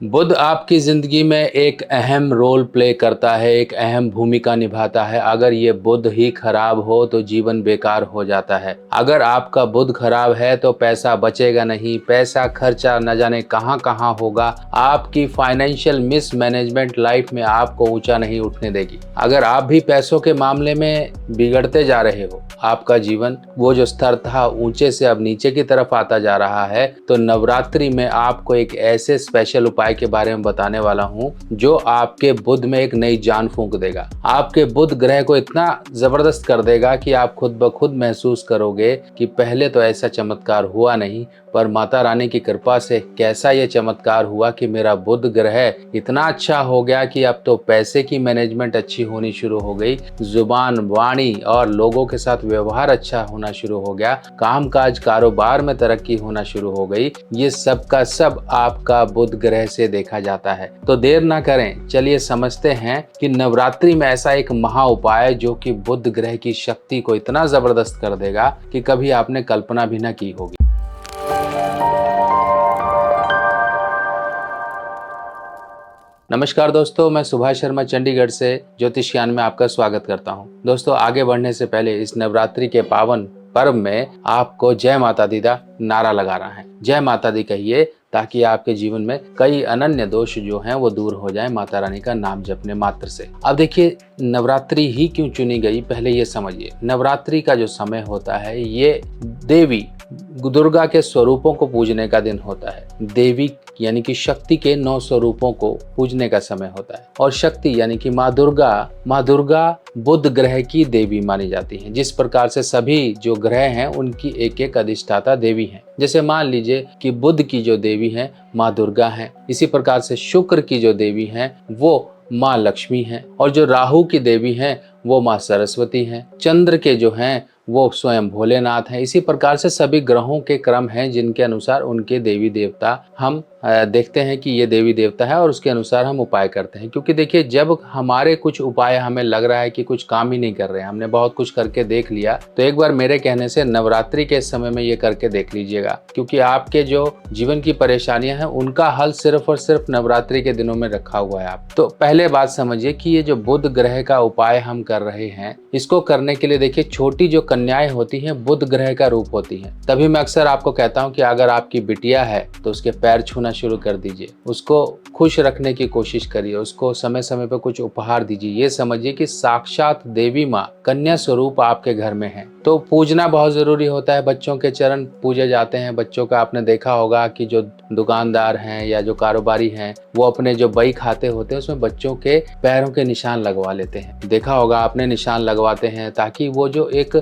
बुध आपकी ज़िंदगी में एक अहम रोल प्ले करता है, एक अहम भूमिका निभाता है। अगर ये बुध ही खराब हो तो जीवन बेकार हो जाता है। अगर आपका बुध खराब है तो पैसा बचेगा नहीं, पैसा खर्चा न जाने कहाँ-कहाँ होगा। आपकी फाइनेंशियल मिसमैनेजमेंट लाइफ में आपको ऊँचा नहीं उठने देगी। अगर आप भी पैसों के मामले में बिगड़ते जा रहे हो, आपका जीवन वो जो स्तर था ऊँचे से अब नीचे की तरफ आता जा रहा है, तो नवरात्रि में आपको एक ऐसे स्पेशल उपाय के बारे में बताने वाला हूँ जो आपके बुध में एक नई जान फूंक देगा। आपके बुध ग्रह को इतना जबरदस्त कर देगा कि आप खुद ब खुद महसूस करोगे कि पहले तो ऐसा चमत्कार हुआ नहीं, पर माता रानी की कृपा से कैसा ये चमत्कार हुआ कि मेरा बुध ग्रह इतना अच्छा हो गया कि अब तो पैसे की मैनेजमेंट अच्छी होनी शुरू हो गई, जुबान, वाणी और लोगों के साथ व्यवहार अच्छा होना शुरू हो गया, कामकाज कारोबार में तरक्की होना शुरू हो गई। ये सब का सब आपका बुध ग्रह से देखा जाता है। तो देर ना करें, चलिए समझते हैं कि नवरात्रि में ऐसा एक महा उपाय जो कि बुध ग्रह की शक्ति को इतना जबरदस्त कर देगा कि कभी आपने कल्पना भी ना की होगी। नमस्कार दोस्तों, मैं सुभाष शर्मा चंडीगढ़ से ज्योतिष ज्ञान में आपका स्वागत करता हूं। दोस्तों, आगे बढ़ने से पहले इस नवरात्रि के पावन पर्व में आपको जय माता दी का नारा लगाना है। जय माता दी कहिए ताकि आपके जीवन में कई अनन्य दोष जो हैं वो दूर हो जाएं माता रानी का नाम जपने मात्र से। अब देखिए, नवरात्रि ही क्यों चुनी गई, पहले ये समझिए। नवरात्रि का जो समय होता है ये देवी दुर्गा के स्वरूपों को पूजने का दिन होता है। देवी यानी कि शक्ति के 9 स्वरूपों को पूजने का समय होता है और शक्ति यानी कि माँ दुर्गा बुध ग्रह की देवी मानी जाती हैं। जिस प्रकार से सभी जो ग्रह हैं उनकी एक एक अधिष्ठाता देवी हैं। जैसे मान लीजिए कि बुध की जो देवी हैं माँ दुर्गा हैं, इसी प्रकार से शुक्र की जो देवी हैं वो माँ लक्ष्मी हैं और जो राहु की देवी हैं वो माँ सरस्वती हैं। चंद्र के जो हैं वो स्वयं भोलेनाथ हैं। इसी प्रकार से सभी ग्रहों के क्रम हैं जिनके अनुसार उनके देवी देवता हम देखते हैं कि ये देवी देवता है और उसके अनुसार हम उपाय करते हैं। क्योंकि देखिए, जब हमारे कुछ उपाय हमें लग रहा है कि कुछ काम ही नहीं कर रहे हैं, हमने बहुत कुछ करके देख लिया, तो एक बार मेरे कहने से नवरात्रि के समय में ये करके देख लीजिएगा। क्योंकि आपके जो जीवन की परेशानियां हैं उनका हल सिर्फ और सिर्फ नवरात्रि के दिनों में रखा हुआ है। आप तो पहले बात समझिए कि ये जो बुध ग्रह का उपाय हम कर रहे हैं, इसको करने के लिए देखिए, छोटी जो कन्याएं होती हैं बुध ग्रह का रूप होती हैं। तभी मैं अक्सर आपको कहता हूं कि अगर आपकी बिटिया है तो उसके पैर छूना शुरू कर दीजिए, उसको खुश रखने की कोशिश करिए, उसको समय समय पर कुछ उपहार दीजिए। ये समझिए कि साक्षात देवी माँ कन्या स्वरूप आपके घर में है। तो पूजना बहुत जरूरी होता है। बच्चों के चरण पूजे जाते हैं। बच्चों का आपने देखा होगा कि जो दुकानदार हैं या जो कारोबारी हैं वो अपने जो बही खाते होते हैं उसमें बच्चों के पैरों के निशान लगवा लेते हैं। देखा होगा आपने, निशान लगवाते हैं ताकि वो जो एक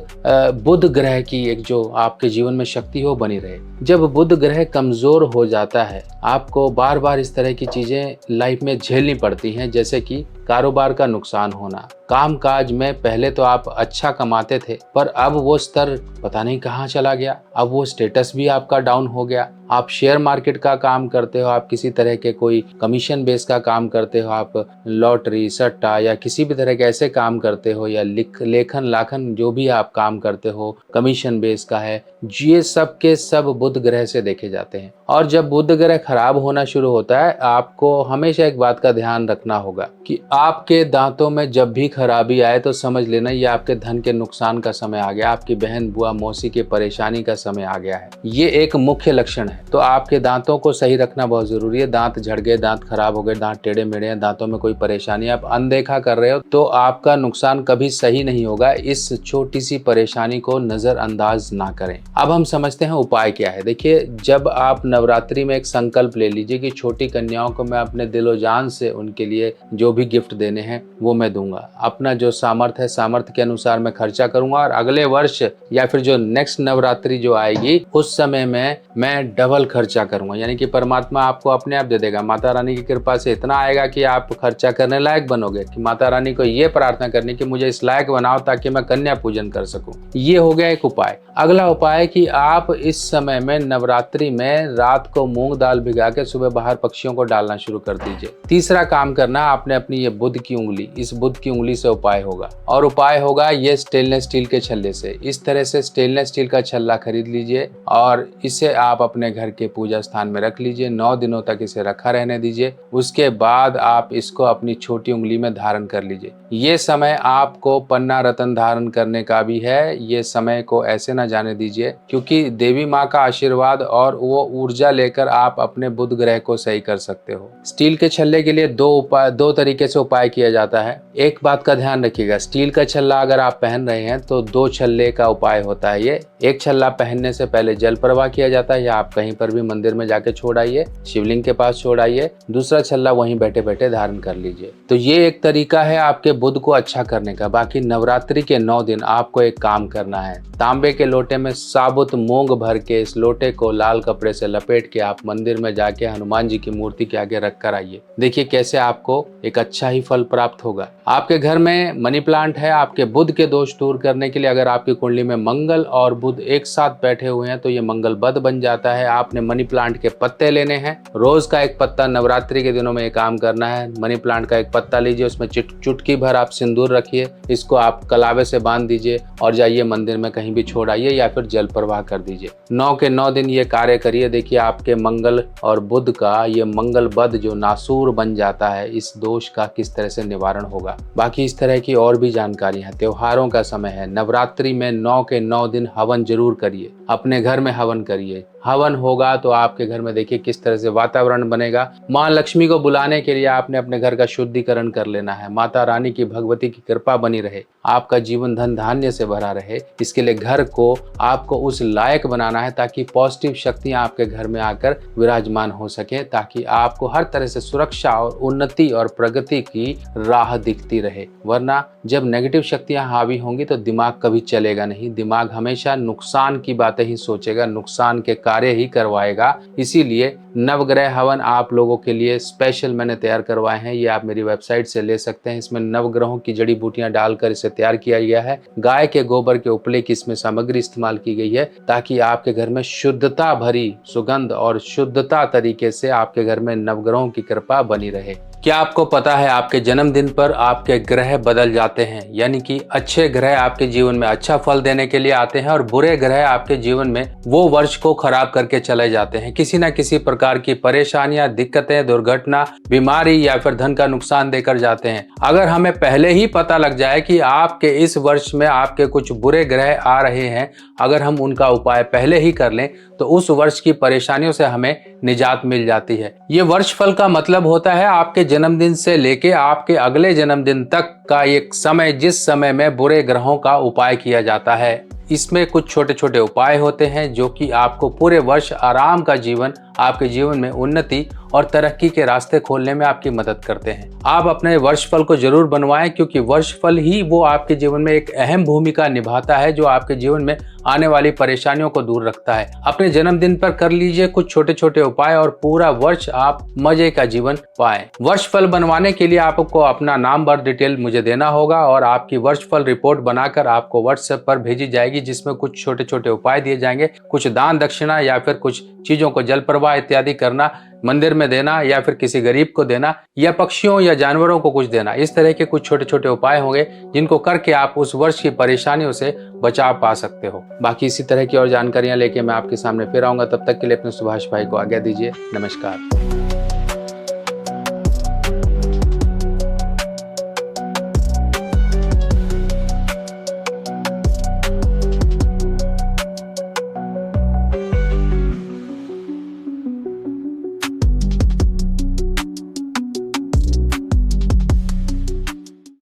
बुध ग्रह की एक जो आपके जीवन में शक्ति हो बनी रहे। जब बुध ग्रह कमजोर हो जाता है आपको बार बार इस तरह की चीजें लाइफ में झेलनी पड़ती हैं, जैसे कि कारोबार का नुकसान होना। कामकाज में पहले तो आप अच्छा कमाते थे पर अब वो स्तर पता नहीं कहाँ चला गया, अब वो स्टेटस भी आपका डाउन हो गया। आप शेयर मार्केट का काम करते हो, आप किसी तरह के कोई कमीशन बेस का काम करते हो, आप लॉटरी सट्टा या किसी भी तरह के ऐसे काम करते हो, या लेखन लाखन जो भी आप काम करते हो कमीशन बेस का है, ये सब के सब बुध ग्रह से देखे जाते हैं। और जब बुध ग्रह खराब होना शुरू होता है आपको हमेशा एक बात का ध्यान रखना होगा कि आपके दांतों में जब भी खराबी आए तो समझ लेना ये आपके धन के नुकसान का समय आ गया, आपकी बहन बुआ मौसी की परेशानी का समय आ गया है। ये एक मुख्य लक्षण है। तो आपके दांतों को सही रखना बहुत जरूरी है। दांत झड़ गए, दांत खराब हो गए, दांत टेढ़े मेढ़े हैं, दांतों में कोई परेशानी आप अनदेखा कर रहे हो तो आपका नुकसान कभी सही नहीं होगा। इस छोटी सी परेशानी को नजरअंदाज ना करें। अब हम समझते हैं उपाय क्या है। देखिए, जब आप नवरात्रि में एक संकल्प ले लीजिए कि छोटी कन्याओं को मैं अपने दिलो जान से उनके लिए जो भी गिफ्ट देने हैं वो मैं दूंगा। अपना जो सामर्थ्य है सामर्थ्य के अनुसार मैं खर्चा करूंगा और अगले वर्ष या फिर जो नेक्स्ट नवरात्रि जो आएगी उस समय में मैं डबल खर्चा करूंगा। यानी कि परमात्मा आपको अपने आप दे देगा। माता रानी की कृपा से इतना आएगा कि आप खर्चा करने लायक बनोगे कि माता रानी को ये प्रार्थना करनी कि मुझे इस लायक बनाओ ताकि मैं कन्या पूजन कर सकूं। ये हो गया एक उपाय। अगला उपाय कि आप इस समय में नवरात्रि में रात को मूंग दाल भिगा के सुबह बाहर पक्षियों को डालना शुरू कर दीजिए। तीसरा काम करना, आपने अपनी ये बुध की उंगली, इस बुध की उंगली से उपाय होगा, और उपाय होगा ये स्टेनलेस स्टील के छल्ले से। इस तरह से स्टेनलेस स्टील का छल्ला खरीद लीजिए और इसे आप अपने घर के पूजा स्थान में रख लीजिए। 9 दिनों तक इसे रखा रहने दीजिए। उसके बाद आप इसको अपनी छोटी उंगली में धारण कर लीजिए। ये समय आपको पन्ना रत्न धारण करने का भी है। ये समय को ऐसे ना जाने दीजिए, क्योंकि देवी माँ का आशीर्वाद और वो ऊर्जा लेकर आप अपने बुध ग्रह को सही कर सकते हो। स्टील के छल्ले के लिए दो तरीके से उपाय किया जाता है। एक बात का ध्यान रखिएगा, स्टील का छल्ला अगर आप पहन रहे हैं तो 2 छल्ले का उपाय होता है। ये एक छल्ला पहनने से पहले जल प्रवाह किया जाता है, या आप कहीं पर भी मंदिर में जाके छोड़ आइए, शिवलिंग के पास छोड़ आइए। दूसरा छल्ला वहीं बैठे बैठे धारण कर लीजिए। तो ये एक तरीका है आपके बुध को अच्छा करने का। बाकी नवरात्रि के 9 दिन आपको एक काम करना है, तांबे के लोटे में साबुत मूंग भर के इस लोटे को लाल कपड़े से लपेट के आप मंदिर में जाके हनुमान जी की मूर्ति के आगे रख कर आइए। देखिए कैसे आपको एक अच्छा ही फल प्राप्त होगा। आपके घर में मनी प्लांट है, आपके बुध के दोष दूर करने के लिए अगर आपकी कुंडली में मंगल और बुध एक साथ बैठे हुए हैं तो ये मंगल बद बन जाता है। आपने मनी प्लांट के पत्ते लेने हैं, रोज का एक पत्ता, नवरात्रि के दिनों में ये काम करना है। मनी प्लांट का एक पत्ता लीजिए, उसमें चुटकी भर आप सिंदूर रखिए, इसको आप कलावे से बांध दीजिए और जाइए मंदिर में कहीं भी छोड़ आइए या फिर जल प्रवाह कर दीजिए। 9 के 9 दिन ये कार्य करिए। देखिए आपके मंगल और बुध का ये मंगल बद जो नासूर बन जाता है, इस दोष का किस तरह से निवारण होगा। बाकी इस तरह की और भी जानकारी है। त्योहारों का समय है, नवरात्रि में 9 के 9 दिन हवन जरूर करिए, अपने घर में हवन करिए। हवन होगा तो आपके घर में देखिए किस तरह से वातावरण बनेगा। माँ लक्ष्मी को बुलाने के लिए आपने अपने घर का शुद्धिकरण कर लेना है। माता रानी की, भगवती की कृपा बनी रहे, आपका जीवन धन धान्य से भरा रहे, इसके लिए घर को आपको उस लायक बनाना है ताकि पॉजिटिव शक्तियां आपके घर में आकर विराजमान हो सके, ताकि आपको हर तरह से सुरक्षा और उन्नति और प्रगति की राह दिखती रहे। वरना जब नेगेटिव शक्तियां हावी होंगी तो दिमाग कभी चलेगा नहीं। दिमाग हमेशा नुकसान की बातें ही सोचेगा, नुकसान के कार्य ही करवाएगा। इसीलिए नवग्रह हवन आप लोगों के लिए स्पेशल मैंने तैयार करवाए हैं। ये आप मेरी वेबसाइट से ले सकते हैं। इसमें नवग्रहों की जड़ी बूटियां डालकर इसे तैयार किया गया है। गाय के गोबर के उपले की इसमें सामग्री इस्तेमाल की गई है ताकि आपके घर में शुद्धता भरी सुगंध और शुद्धता तरीके से आपके घर में नवग्रहों की कृपा बनी रहे। क्या आपको पता है आपके जन्मदिन पर आपके ग्रह बदल जाते हैं, यानी कि अच्छे ग्रह आपके जीवन में अच्छा फल देने के लिए आते हैं और बुरे ग्रह आपके जीवन में वो वर्ष को खराब करके चले जाते हैं। किसी न किसी प्रकार की परेशानियां, दिक्कतें, दुर्घटना, बीमारी या फिर धन का नुकसान देकर जाते हैं। अगर हमें पहले ही पता लग जाए कि आपके इस वर्ष में आपके कुछ बुरे ग्रह आ रहे हैं, अगर हम उनका उपाय पहले ही कर लें तो उस वर्ष की परेशानियों से हमें निजात मिल जाती है। ये वर्ष फल का मतलब होता है आपके जन्मदिन से लेके आपके अगले जन्मदिन तक का एक समय, जिस समय में बुरे ग्रहों का उपाय किया जाता है। इसमें कुछ छोटे छोटे उपाय होते हैं जो कि आपको पूरे वर्ष आराम का जीवन, आपके जीवन में उन्नति और तरक्की के रास्ते खोलने में आपकी मदद करते हैं। आप अपने वर्षफल को जरूर बनवाएं, क्योंकि वर्षफल ही वो आपके जीवन में एक अहम भूमिका निभाता है जो आपके जीवन में आने वाली परेशानियों को दूर रखता है। अपने जन्मदिन पर कर लीजिए कुछ छोटे छोटे उपाय और पूरा वर्ष आप मजे का जीवन पाएं। वर्षफल बनवाने के लिए आपको अपना नाम, बर्थ डिटेल मुझे देना होगा और आपकी वर्षफल रिपोर्ट बनाकर आपको व्हाट्सएप पर भेजी जाएगी, जिसमें कुछ छोटे छोटे उपाय दिए जाएंगे। कुछ दान दक्षिणा या फिर कुछ चीजों को जल प्रवाह इत्यादि करना, मंदिर में देना या फिर किसी गरीब को देना या पक्षियों या जानवरों को कुछ देना। इस तरह के कुछ छोटे छोटे उपाय होंगे जिनको करके आप उस वर्ष की परेशानियों से बचाव पा सकते हो। बाकी इसी तरह की और जानकारियां लेके मैं आपके सामने फिर आऊंगा। तब तक के लिए अपने सुभाष भाई को आज्ञा दीजिए। नमस्कार।